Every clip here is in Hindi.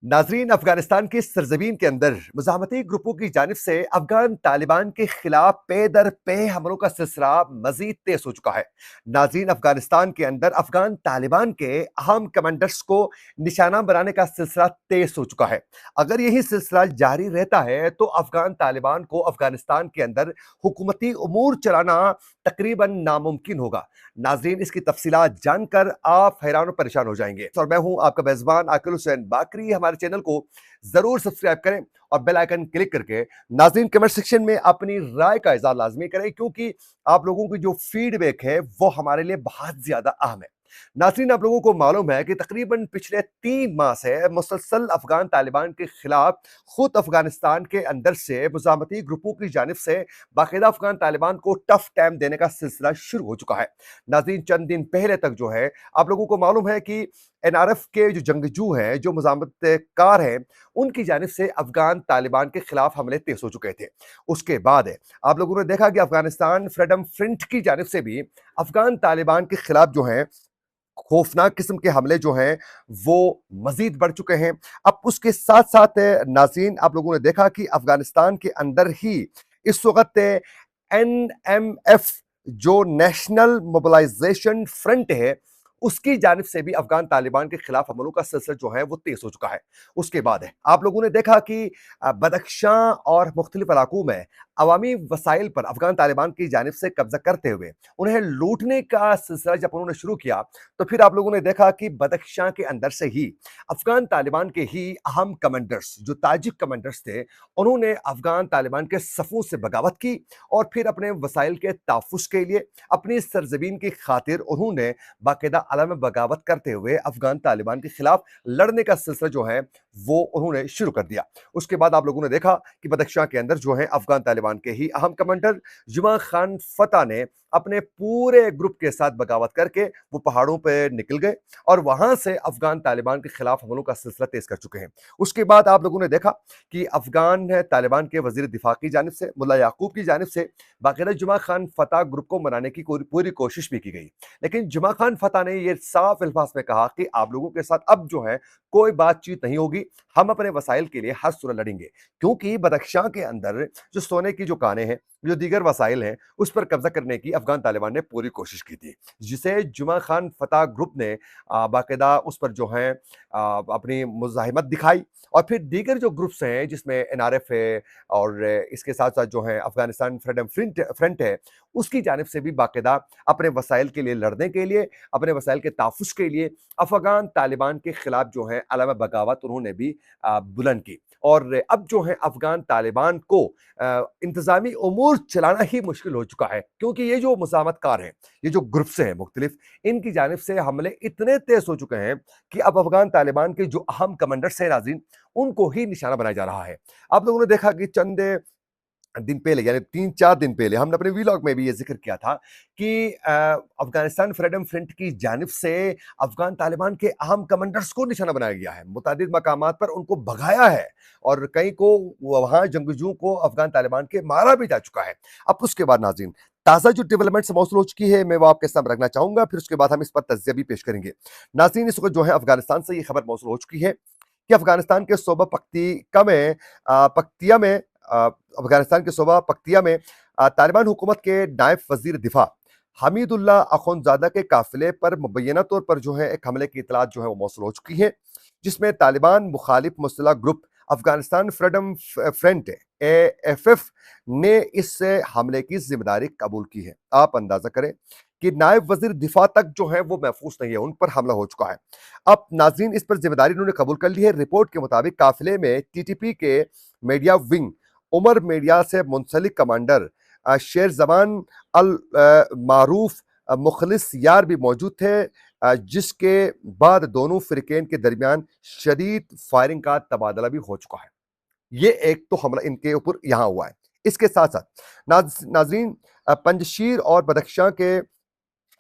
नाजरीन, अफगानिस्तान की सरजमीन के अंदर मुजाहमती ग्रुपों की जानिब से अफगान तालिबान के खिलाफ पे दर पे हमलों का सिलसिला मजीद तेज हो चुका है। नाजरीन, अफगानिस्तान के अंदर अफगान तालिबान के अहम कमांडर्स को निशाना बनाने का सिलसिला तेज हो चुका है। अगर यही सिलसिला जारी रहता है तो अफगान तालिबान को अफगानिस्तान के अंदर हुकूमती उमूर चलाना तकरीबन नामुमकिन होगा। नाजरीन, इसकी तफसीलात जानकर आप हैरान और परेशान हो जाएंगे। और मैं हूं आपका मेजबान आकिल हुसैन बाकरी। हमारे चैनल को जरूर सब्सक्राइब करें और बेल आइकन क्लिक करके नाजरीन कमेंट सेक्शन में अपनी राय का इजहार लाजमी करें, क्योंकि आप लोगों की जो फीडबैक है वो हमारे लिए बहुत ज्यादा अहम है। नाजरीन, आप लोगों को मालूम है कि तकरीबन पिछले 3 माह से मुसलसल अफगान तालिबान के खिलाफ खुद अफगानिस्तान के अंदर से मुजामती ग्रुपों की जानिब से बाकायदा अफगान तालिबान को टफ टाइम देने का सिलसिला शुरू हो चुका है। नाजरीन, चंद दिन पहले तक जो है आप लोगों को मालूम है कि एनआरएफ के जो जंगजू हैं, जो मुजामतकार हैं, उनकी जानिब से अफगान तालिबान के खिलाफ हमले तेज हो चुके थे। उसके बाद आप लोगों ने देखा कि अफगानिस्तान फ्रीडम फ्रंट की जानिब से भी अफगान तालिबान के खिलाफ जो है खौफनाक किस्म के हमले जो हैं वो मजीद बढ़ चुके हैं। अब उसके साथ साथ नाज़रीन, आप लोगों ने देखा कि अफगानिस्तान के अंदर ही इस वक्त एनएमएफ जो नेशनल मोबिलाइजेशन फ्रंट है, उसकी जानिब से भी अफगान तालिबान के खिलाफ हमलों का सिलसिला जो है वो तेज हो चुका है। उसके बाद आप लोगों ने देखा कि बदख्शां और मुख्तलिफ इलाकों में अवामी वसाइल पर अफगान तालिबान की जानिब से कब्जा करते हुए उन्हें लूटने का सिलसिला जब उन्होंने शुरू किया, तो फिर आप लोगों ने देखा कि बदख्शां के अंदर से ही अफगान तालिबान के ही अहम कमांडर्स, जो ताजिक कमांडर्स थे, उन्होंने अफगान तालिबान के सफ़ों से बगावत की और फिर अपने वसाइल के तहफ़्फ़ुज़ के लिए, अपनी सरजमीन की खातिर उन्होंने बाकायदा अलम बगावत करते हुए अफगान तालिबान के खिलाफ लड़ने का सिलसिला जो है वो उन्होंने शुरू कर दिया। उसके बाद आप लोगों ने देखा कि बदख्शां के अंदर जो है अफगान तालिबान के ही अहम कमांडर जुमा खान फता ने अपने पूरे ग्रुप के साथ बगावत करके वो पहाड़ों पे निकल गए और वहां से अफगान तालिबान के खिलाफ हमलों का सिलसिला तेज कर चुके हैं। उसके बाद आप लोगों ने देखा कि अफगान तालिबान के वजीर दिफा की जानिब से, मुल्ला याकूब की जानिब से बाकायदा जुमा खान फता ग्रुप को मनाने की पूरी कोशिश भी की गई। लेकिन जुमा खान फता ने यह साफ अल्फाज में कहा कि आप लोगों के साथ अब जो है कोई बातचीत नहीं होगी, हम अपने वसाइल के लिए हर सूरत लड़ेंगे। क्योंकि बदख्शां के अंदर जो सोने की जो कानें हैं, जो दीगर वसाइल हैं, उस पर कब्जा करने की अफगान तालिबान ने पूरी कोशिश की थी, जिसे जुमा खान फता ग्रुप ने बाकायदा उस पर जो है अपनी मुजाहिमत दिखाई। और फिर दीगर जो ग्रुप्स हैं जिसमें एनआरएफ है और इसके साथ साथ जो है अफगानिस्तान फ्रीडम फ्रंट है, उसकी जानिब से भी बाकायदा अपने वसाइल के लिए लड़ने के लिए, अपने वसाइल के तहफ़्फ़ुज़ के लिए अफगान तालिबान के खिलाफ जो है अलम बगावत उन्होंने भी बुलंद की। और अब जो है अफगान तालिबान को इंतजामी उमूर चलाना ही मुश्किल हो चुका है, क्योंकि ये जो मुज़ामतकार हैं, ये जो ग्रुप्स हैं मुख्तलिफ, इनकी जानिब से हमले इतने तेज हो चुके हैं कि अब अफगान तालिबान के जो अहम कमांडर्स हैं नाज़रीन, उनको ही निशाना बनाया जा रहा है। आप लोगों ने देखा कि चंद दिन पहले, यानी 3-4 दिन पहले, हमने अपने व्लॉग में भी ये ज़िक्र किया था कि अफ़गानिस्तान फ्रीडम फ्रंट की जानिब से अफ़गान तालिबान के अहम कमांडर्स को निशाना बनाया गया है। मुतअद्दिद मकामात पर उनको भगाया है और कई को वहाँ जंगजुओं को अफ़गान तालिबान के मारा भी जा चुका है। अब उसके बाद नाज़रीन, ताज़ा जो डेवलपमेंट्स मौसूल हो चुकी है, मैं वो आपके सामने रखना चाहूँगा, फिर उसके बाद हम इस पर तज्ज़िया भी पेश करेंगे। नाज़रीन, इस वक़्त जो है अफ़गानिस्तान से ये खबर मौसूल हो चुकी है कि अफ़गानिस्तान के सूबा पक्तिया में अफगानिस्तान के सूबा पक्तिया में तालिबान हुकूमत के नायब वजीर दिफा हमीदुल्ला अखुंज़ादा के काफिले पर मुबैना तौर पर जो है एक हमले की इतलात जो है वो मौसूल हो चुकी है, जिसमें तालिबान मुखालिफ मुसल्लह group Afghanistan freedom front AFF ने इस हमले की जिम्मेदारी कबूल की है। आप अंदाजा करें कि नायब वजीर दिफा तक जो है वो महफूज नहीं है, उन पर हमला हो चुका है। अब नाजरीन, इस पर जिम्मेदारी उन्होंने कबूल कर ली है। रिपोर्ट के मुताबिक काफिले में टीटीपी के मीडिया विंग उमर मीडिया से मुंसलिक कमांडर शेर जमान अल मारूफ मुखलिस यार भी मौजूद थे, जिसके बाद दोनों फिरकेन के दरमियान शदीद फायरिंग का तबादला भी हो चुका है। ये एक तो हमला इनके ऊपर यहाँ हुआ है। इसके साथ साथ नाजरीन, पंजशीर और बदख्शां के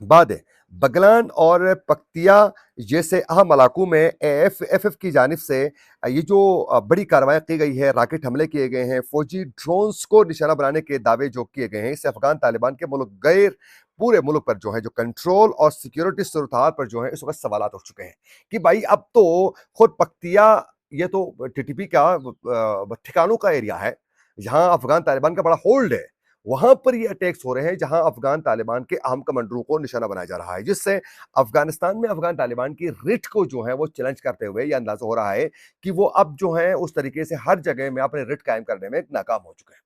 बाद बगलान और पक्तिया जैसे अहम इलाकों में एएफएफ की जानिब से ये जो बड़ी कार्रवाई की गई है, रॉकेट हमले किए गए हैं, फौजी ड्रोन्स को निशाना बनाने के दावे जो किए गए हैं, इससे अफगान तालिबान के मुल्क गैर पूरे मुल्क पर जो है जो कंट्रोल और सिक्योरिटी सूरत हाल पर जो है इस वक्त सवाल उठ चुके हैं कि भाई अब तो खुद पक्तिया ये तो टीटीपी का ठिकानों का एरिया है, जहाँ अफ़गान तालिबान का बड़ा होल्ड है। वहाँ पर ये अटैक्स हो रहे हैं, जहाँ अफ़गान तालिबान के अहम कमांडरों को निशाना बनाया जा रहा है, जिससे अफ़गानिस्तान में अफ़गान तालिबान की रिट को जो है वो चैलेंज करते हुए ये अंदाज़ा हो रहा है कि वो अब जो है उस तरीके से हर जगह में अपने रिट कायम करने में नाकाम हो चुके हैं।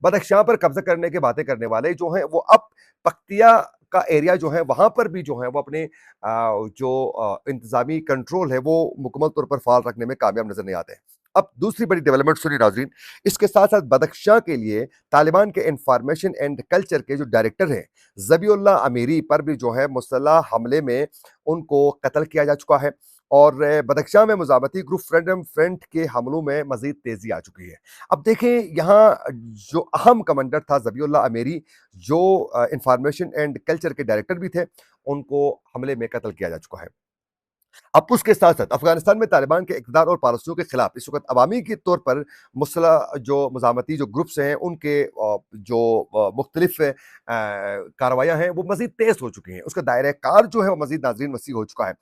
बदख्शां पर कब्जा करने की बातें करने वाले जो हैं वो अब पख्तिया का एरिया जो है वहां पर भी जो है वो अपने इंतजामी कंट्रोल है वो मुकम्मल तौर पर फाल रखने में कामयाब नजर नहीं आते हैं। अब दूसरी बड़ी डेवलपमेंट सुनी नाजरीन, इसके साथ साथ बदख्शां के लिए तालिबान के इंफॉर्मेशन एंड कल्चर के जो डायरेक्टर हैं जबीउल्लाह अमीरी पर भी जो है मुसल्लह हमले में उनको कत्ल किया जा चुका है। और बदख्शां में मुजामती ग्रुप फ्रीडम फ्रंट के हमलों में मजीद तेजी आ चुकी है। अब देखें यहाँ जो अहम कमांडर था ज़बीउल्लाह अमेरी, जो इंफॉर्मेशन एंड कल्चर के डायरेक्टर भी थे, उनको हमले में कत्ल किया जा चुका है। अब उसके साथ-साथ अफ़गानिस्तान में तालिबान के इक़्तिदार और पॉलिसियों के खिलाफ इस वक़्त अवामी के तौर पर मुसल्लह जो मज़ामती जो ग्रुप्स हैं, उनके जो मुख्तलिफ़ कार्रवाइयाँ हैं, वो मज़ीद तेज़ हो चुकी हैं। उसका दायरा-ए-कार जो है, वो मज़ीद नाज़रीन वसी हो चुका है।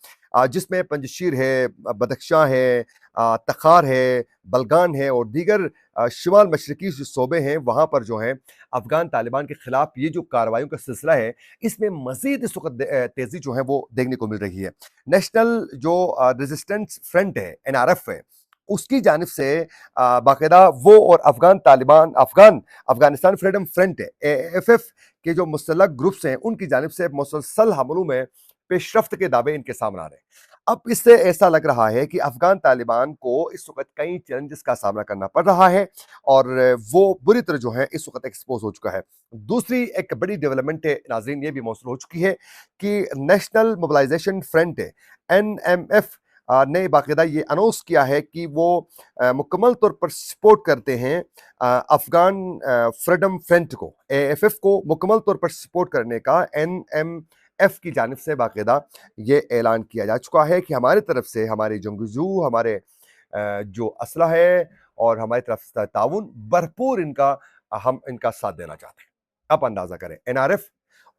जिसमें पंजशीर है, बदख्शां है, तखार है, बलगान है और दीगर शुमाल मशरकी जो सूबे हैं, वहाँ पर जो है अफ़गान तालिबान के खिलाफ ये जो कार्रवाइयों का सिलसिला है, इसमें मज़ीद इस वक़्त तेज़ी जो है वो देखने को मिल रही है। नेशनल जो रेजिस्टेंस फ्रंट है, एनआरएफ है, उसकी जानिब से बाकायदा वो और अफ़गानिस्तान फ्रीडम फ्रंट है, एएफएफ के जो मुसल्लह ग्रुप्स हैं, उनकी जानिब से मुसलसल हमलों में पेशरफ्त के दावे इनके सामने आ रहे हैं। अब इससे ऐसा लग रहा है कि अफ़गान तालिबान को इस वक़्त कई चैलेंजेस का सामना करना पड़ रहा है और वो बुरी तरह जो है इस वक़्त एक्सपोज़ हो चुका है। दूसरी एक बड़ी डेवलपमेंट है नाज़रीन, ये भी मौसूल हो चुकी है कि नेशनल मोबिलाइजेशन फ्रंट है, एनएमएफ ने बाकायदा ये अनाउंस किया है कि वो मुकम्मल तौर पर सपोर्ट करते हैं अफ़गान फ्रीडम फ्रंट को, एएफएफ को मुकम्मल तौर पर सपोर्ट करने का एनएमएफ की जानिब से बाकायदा ये ऐलान किया जा चुका है कि हमारी तरफ से हमारे जंगजू, हमारे जो असलहा है और हमारी तरफ से ताउन भरपूर इनका हम इनका साथ देना चाहते हैं। आप अंदाज़ा करें, एनआरएफ,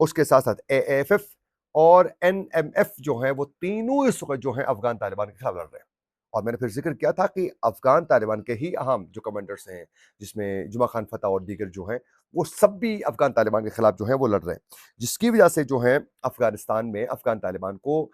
उसके साथ-साथ एएफएफ और एनएमएफ जो हैं, वो तीनों इस वक़्त जो हैं अफ़गान तालिबान के खिलाफ लड़ रहे हैं। और मैंने फिर ज़िक्र किया था कि अफ़गान तालिबान के ही अहम जो कमांडर्स हैं, जिसमें जुमा खान फता और दीगर जो हैं, वो सब भी अफ़गान तालिबान के खिलाफ जो हैं, वो लड़ रहे हैं। जिसकी वजह से जो है अफ़गानिस्तान में अफ़गान तालिबान को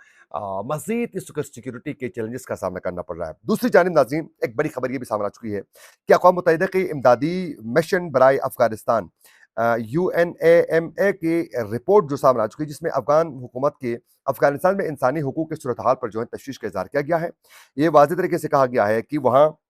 मज़ीद इस वक़्त सिक्योरिटी के चैलेंजेस का सामना करना पड़ रहा है। दूसरी जानिब नाज़रीन, एक बड़ी खबर ये भी सामने आ चुकी है कि अक़वाम मुत्तहिदा की इमदादी मिशन बराए अफ़गानिस्तान यूएनएएमए की रिपोर्ट जो सामने आ चुकी है, जिसमें अफ़गान हुकूमत के अफ़गानिस्तान में इंसानी हकूक़ की सूरत हाल पर जो है तशवीश का इज़हार किया गया है। ये वाज़ेह तरीके से कहा गया है कि वहाँ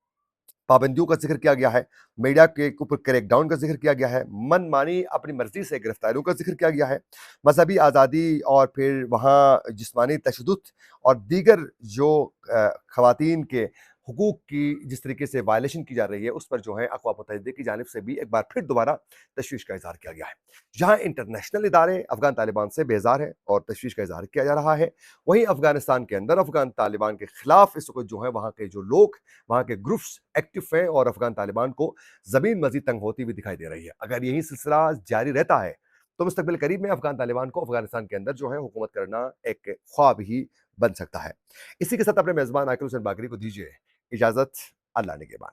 पाबंदियों का ज़िक्र किया गया है, मीडिया के ऊपर क्रैकडाउन का ज़िक्र किया गया है, मनमानी अपनी मर्ज़ी से गिरफ्तारियों का ज़िक्र किया गया है, मज़हबी आज़ादी और फिर वहाँ जिस्मानी तशद्दुद और दीगर जो ख़वातीन के हुकूक की जिस तरीके से वायलेशन की जा रही है, उस पर जो है अक़वाम मुत्तहिदा की जानिब से भी एक बार फिर दोबारा तशवीश का इज़हार किया गया है। जहाँ इंटरनेशनल इदारे अफ़गान तालिबान से बेज़ार हैं और तशवीश का इज़हार किया जा रहा है, वहीं अफ़गानिस्तान के अंदर अफ़गान तालिबान के खिलाफ इस वक़्त जो है वहाँ के जो लोग, वहाँ के ग्रुप्स एक्टिव हैं और अफ़गान तालिबान को ज़मीन मज़ीद तंग होती हुई दिखाई दे रही है। अगर यही सिलसिला जारी रहता है, तो मुस्तक़बिल करीब में अफ़गान तालिबान को अफ़गानिस्तान के अंदर जो है हुकूमत करना एक ख्वाब ही बन सकता है। इसी के साथ अपने मेज़बान आकिब हुसैन बाकरी को दीजिए इजाज़त। अल्लाह निगहबान।